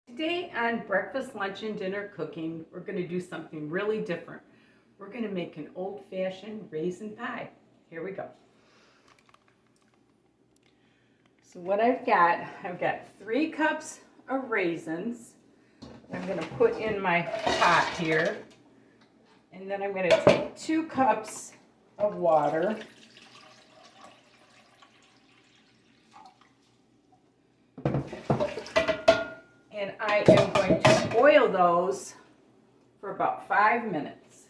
Today on breakfast, lunch, and dinner cooking, we're going to do something really different. We're going to make an old-fashioned raisin pie. Here we go. So what I've got 3 cups of raisins. I'm going to put in my pot here. And then I'm going to take 2 cups of water. And I am going to boil those for about 5 minutes.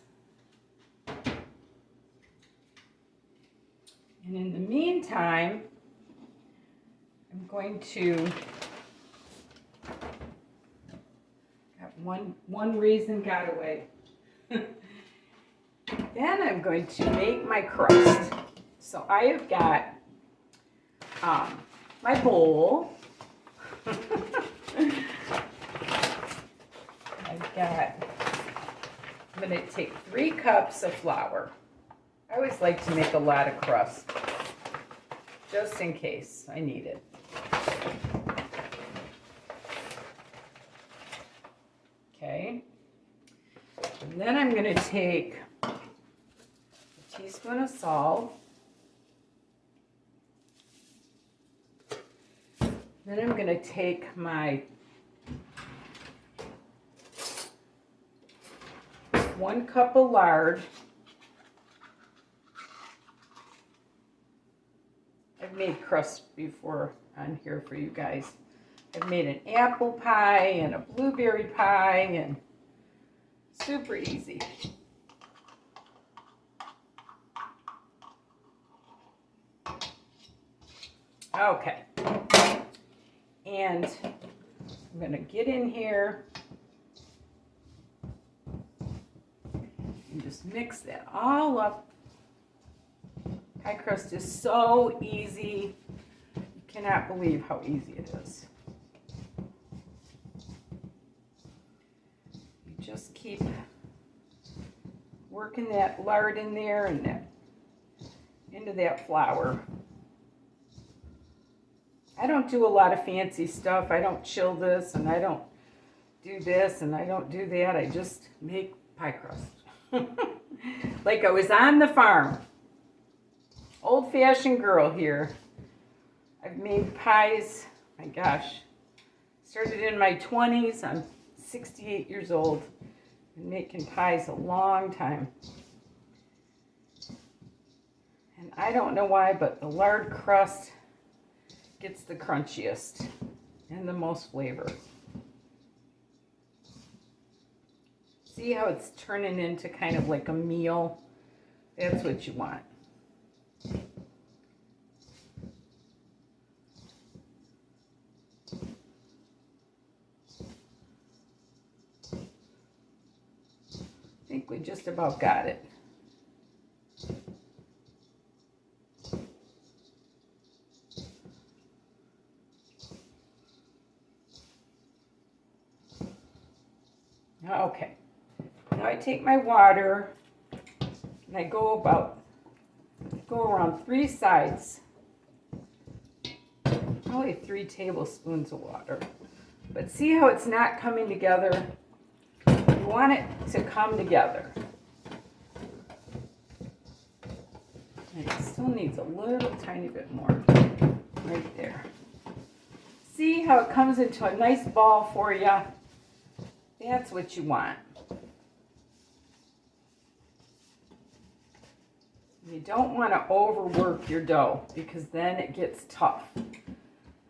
And in the meantime, I'm going to got one raisin got away. Then I'm going to make my crust. So I have got my bowl. I'm going to take 3 cups of flour. I always like to make a lot of crust, just in case I need it. Okay. And then I'm going to take a teaspoon of salt. Then I'm going to take my 1 cup of lard. I've made crust before on here for you guys. I've made an apple pie and a blueberry pie, and super easy. Okay. And I'm going to get in here and just mix that all up. Pie crust is so easy. You cannot believe how easy it is. You just keep working that lard in there and that into that flour. I don't do a lot of fancy stuff. I don't chill this, and I don't do this, and I don't do that. I just make pie crust. Like I was on the farm. Old-fashioned girl here. I've made pies, my gosh. Started in my 20s. I'm 68 years old. Been making pies a long time. And I don't know why, but the lard crust gets the crunchiest and the most flavor. See how it's turning into kind of like a meal? That's what you want. I think we just about got it. Okay, now I take my water and I go around 3 sides, probably 3 tablespoons of water. But see how it's not coming together? You want it to come together. And it still needs a little tiny bit more right there. See how it comes into a nice ball for you? That's what you want. You don't want to overwork your dough because then it gets tough.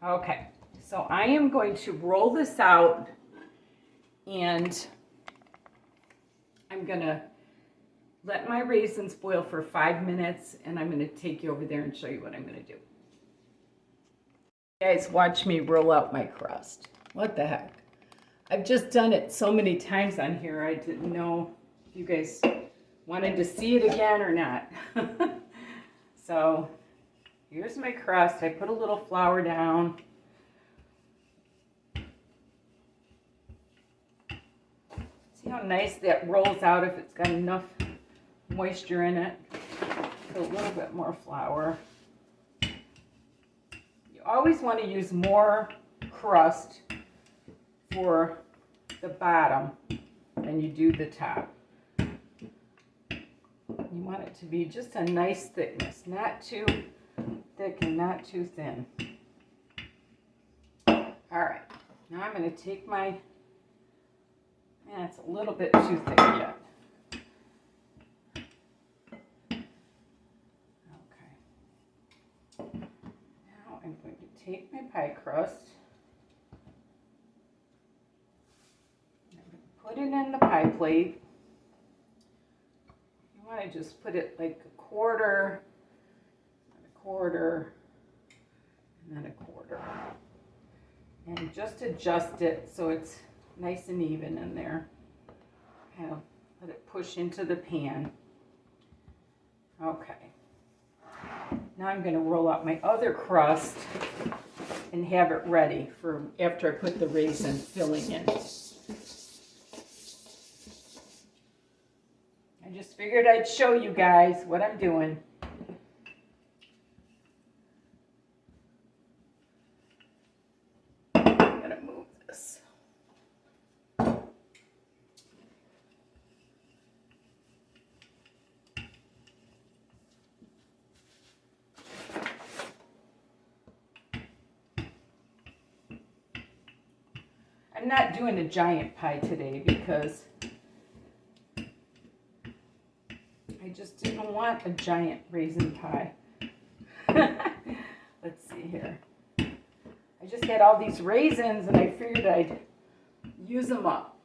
Okay, so I am going to roll this out and I'm going to let my raisins boil for 5 minutes, and I'm going to take you over there and show you what I'm going to do. You guys, watch me roll out my crust. What the heck? I've just done it so many times on here, I didn't know if you guys wanted to see it again or not. So here's my crust. I put a little flour down. See how nice that rolls out if it's got enough moisture in it. Put a little bit more flour. You always want to use more crust for the bottom than you do the top. You want it to be just a nice thickness, not too thick and not too thin. All right, now I'm going to take my, it's a little bit too thick yet. Okay. Now I'm going to take my pie crust. I'm going to put it in the pie plate. You want to just put it like a quarter, and then a quarter. And just adjust it so it's nice and even in there. Kind of let it push into the pan. Okay. Now I'm going to roll out my other crust and have it ready for after I put the raisin filling in. I just figured I'd show you guys what I'm doing. I'm going to move this. I'm not doing a giant pie today because I just didn't want a giant raisin pie. Let's see here. I just had all these raisins and I figured I'd use them up.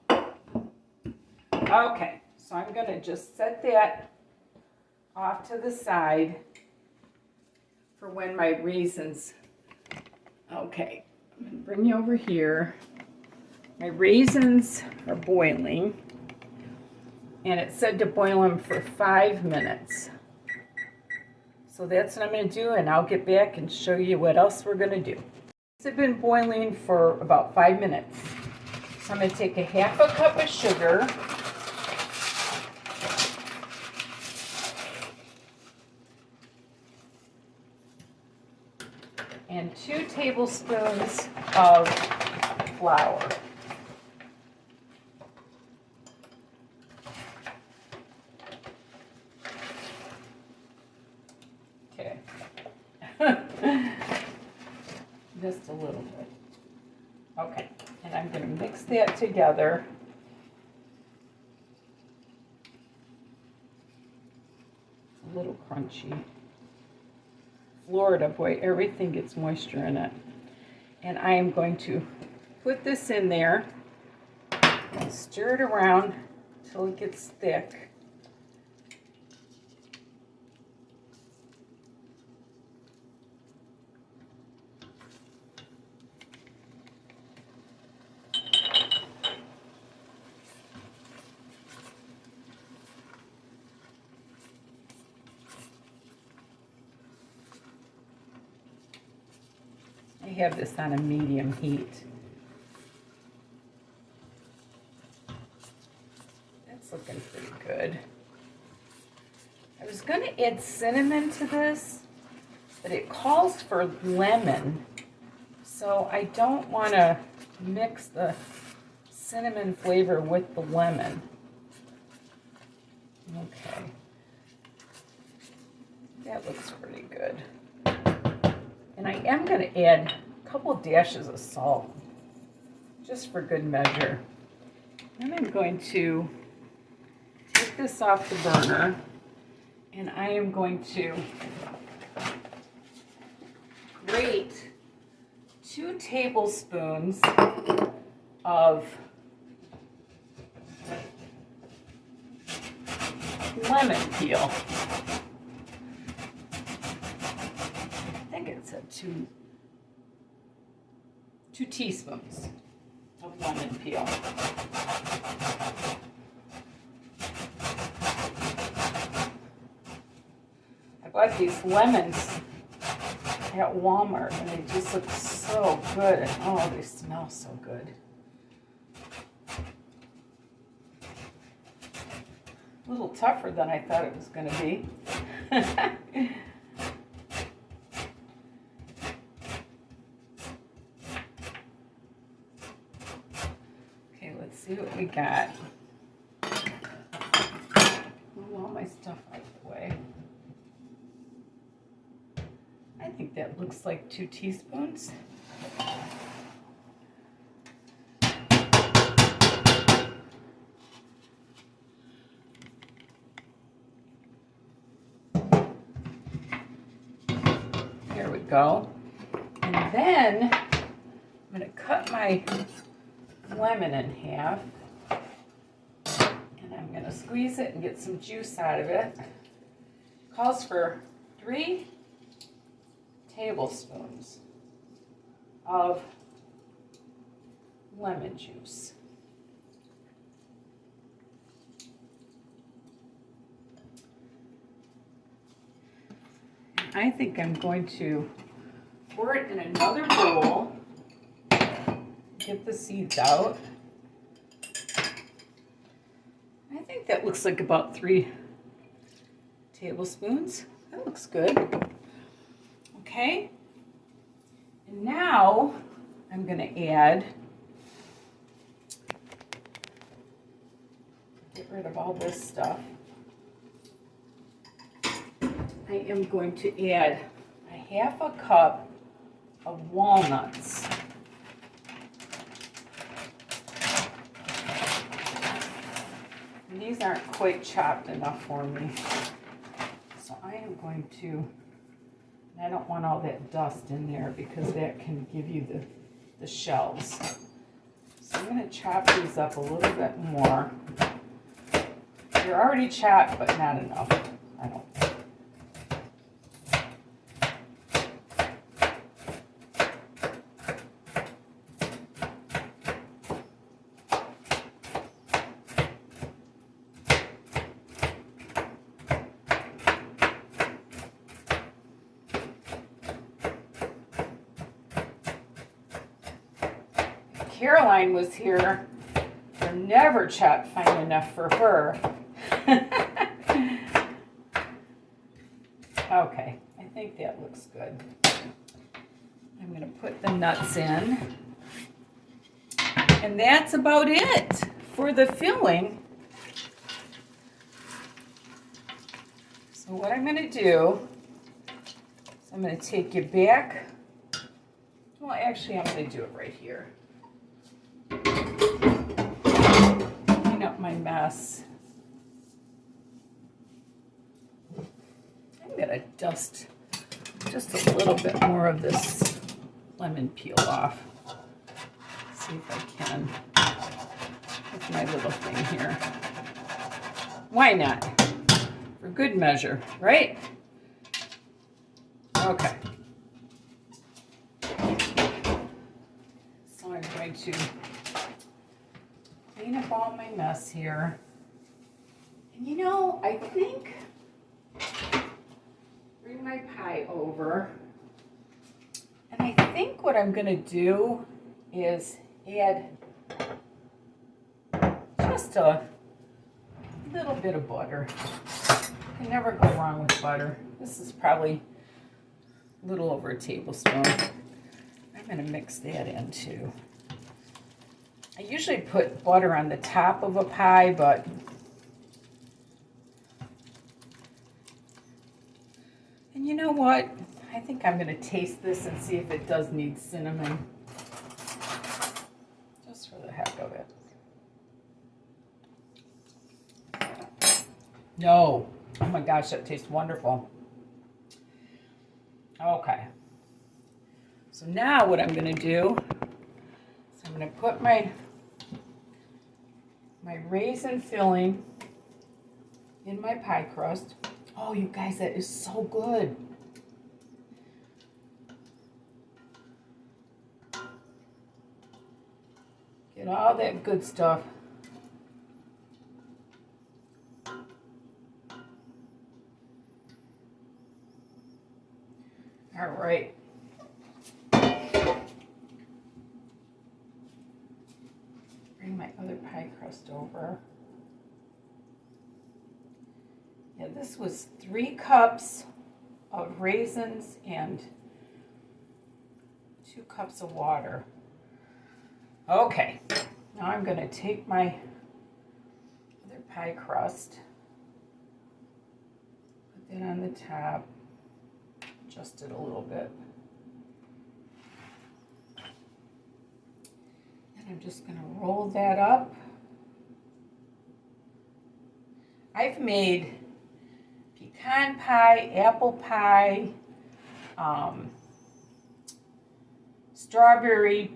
Okay, so I'm going to just set that off to the side for when my raisins. Okay, I'm going to bring you over here. My raisins are boiling. And it said to boil them for 5 minutes. So that's what I'm going to do, and I'll get back and show you what else we're going to do. These have been boiling for about 5 minutes. So I'm going to take a half a cup of sugar. And 2 tablespoons of flour. Just a little bit. Okay, and I'm going to mix that together. It's a little crunchy. Florida, boy, everything gets moisture in it. And I am going to put this in there and stir it around until it gets thick. I have this on a medium heat. That's looking pretty good. I was going to add cinnamon to this, but it calls for lemon. So I don't want to mix the cinnamon flavor with the lemon. Okay. That looks pretty good. And I am going to add a couple dashes of salt, just for good measure. Then I'm going to take this off the burner, and I am going to grate 2 tablespoons of lemon peel. I think it said 2 teaspoons of lemon peel. I bought these lemons at Walmart and they just look so good. And oh, they smell so good. A little tougher than I thought it was going to be. see what we got. Move all my stuff out of the way. I think that looks like 2 teaspoons. There we go. And then I'm going to cut my lemon in half. And I'm going to squeeze it and get some juice out of it. Calls for 3 tablespoons of lemon juice. I think I'm going to pour it in another bowl, get the seeds out. I think that looks like about 3 tablespoons. That looks good. Okay. And now I'm going to add, get rid of all this stuff. I am going to add a 1/2 cup of walnuts. And these aren't quite chopped enough for me. So I am going to, I don't want all that dust in there because that can give you the shells. So I'm going to chop these up a little bit more. They're already chopped, but not enough, I don't think. Caroline was here, they're never chopped fine enough for her. Okay, I think that looks good. I'm going to put the nuts in. And that's about it for the filling. So what I'm going to do is I'm going to take you back. Well, actually, I'm going to do it right here. Clean up my mess. I'm going to dust just a little bit more of this lemon peel off. See if I can with my little thing here. Why not? For good measure, right? Okay. So I'm going to clean up all my mess here. And you know, I think, bring my pie over. And I think what I'm going to do is add just a little bit of butter. You can never go wrong with butter. This is probably a little over a tablespoon. I'm going to mix that in too. I usually put butter on the top of a pie, but and you know what? I think I'm going to taste this and see if it does need cinnamon. Just for the heck of it. No. Oh my gosh, that tastes wonderful. Okay. So now what I'm going to do is I'm going to put my raisin filling in my pie crust. Oh, you guys, that is so good. Get all that good stuff. All right. Bring my other pie crust over. Yeah, this was 3 cups of raisins and 2 cups of water. Okay, Now I'm going to take my other pie crust, put that on the top, adjust it a little bit. And I'm just going to roll that up. I've made pecan pie, apple pie, strawberry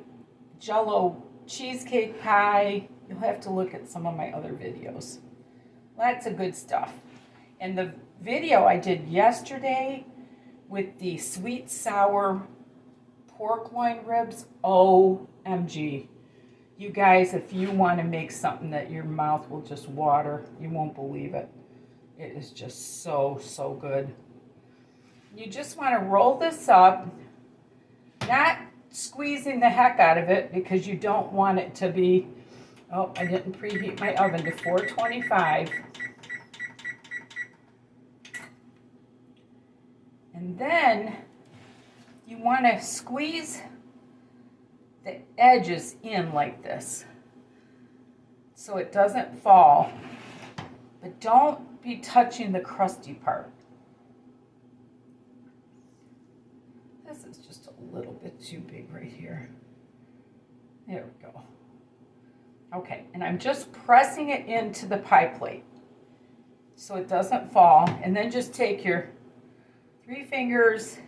jello cheesecake pie. You'll have to look at some of my other videos. Lots of good stuff. And the video I did yesterday with the sweet sour pork loin ribs, OMG. You guys, if you want to make something that your mouth will just water, you won't believe it. It is just so, so good. You just want to roll this up, not squeezing the heck out of it because you don't want it to be, oh, I didn't preheat my oven to 425. And then you want to squeeze the edges in like this so it doesn't fall, but don't be touching the crusty part. This is just a little bit too big right here. There we go. Okay, and I'm just pressing it into the pie plate so it doesn't fall, and then just take your 3 fingers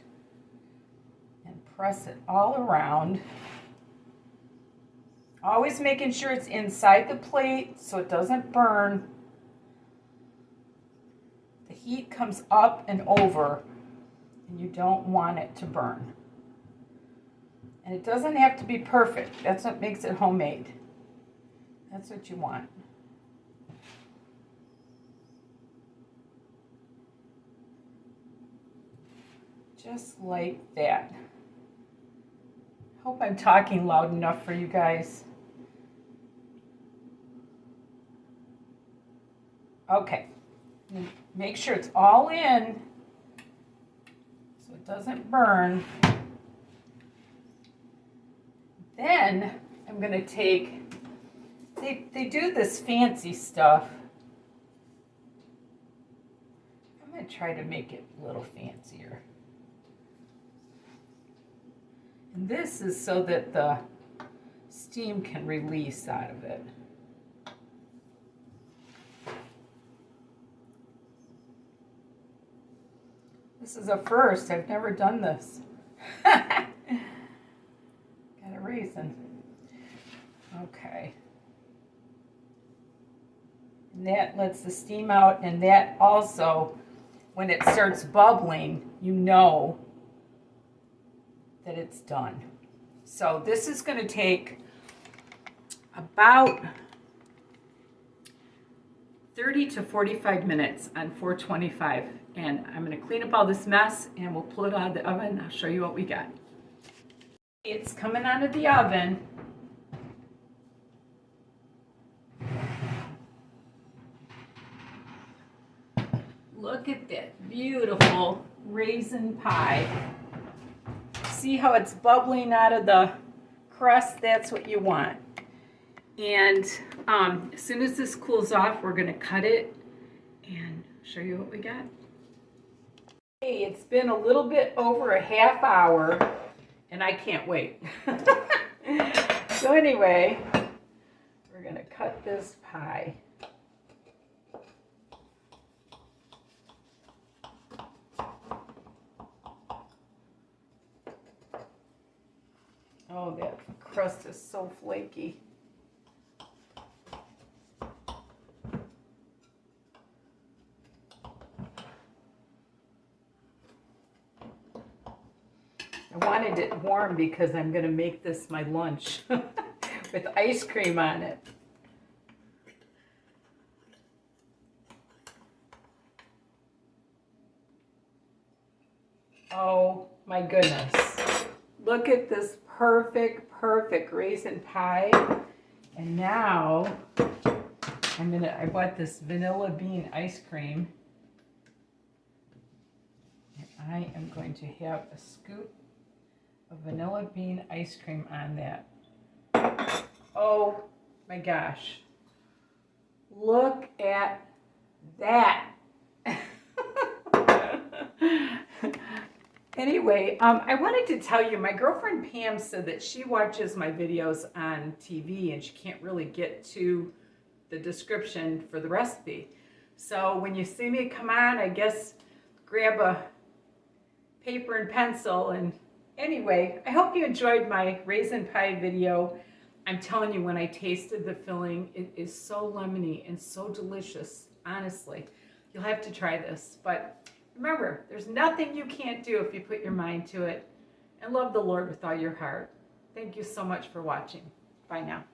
and press it all around. Always making sure it's inside the plate so it doesn't burn. The heat comes up and over, and you don't want it to burn. And it doesn't have to be perfect. That's what makes it homemade. That's what you want. Just like that. Hope I'm talking loud enough for you guys. Okay, make sure it's all in so it doesn't burn. Then I'm going to take, they do this fancy stuff. I'm going to try to make it a little fancier. And this is so that the steam can release out of it. This is a first. I've never done this. Got a raisin. Okay. And that lets the steam out, and that also, when it starts bubbling, you know that it's done. So this is going to take about 30 to 45 minutes on 425. And I'm going to clean up all this mess and we'll pull it out of the oven. I'll show you what we got. It's coming out of the oven. Look at that beautiful raisin pie. See how it's bubbling out of the crust? That's what you want. And as soon as this cools off, we're going to cut it and show you what we got. Hey, it's been a little bit over a half hour, and I can't wait. So anyway, we're going to cut this pie. Oh, that crust is so flaky. I wanted it warm because I'm going to make this my lunch with ice cream on it. Oh my goodness. Look at this perfect raisin pie. And now I bought this vanilla bean ice cream. And I am going to have a scoop of vanilla bean ice cream on that. Oh My gosh. Look at that. Anyway, I wanted to tell you, my girlfriend Pam said that she watches my videos on TV and she can't really get to the description for the recipe. So when you see me come on, I guess grab a paper and pencil. And anyway, I hope you enjoyed my raisin pie video. I'm telling you, when I tasted the filling, it is so lemony and so delicious. Honestly, you'll have to try this. But remember, there's nothing you can't do if you put your mind to it. And love the Lord with all your heart. Thank you so much for watching. Bye now.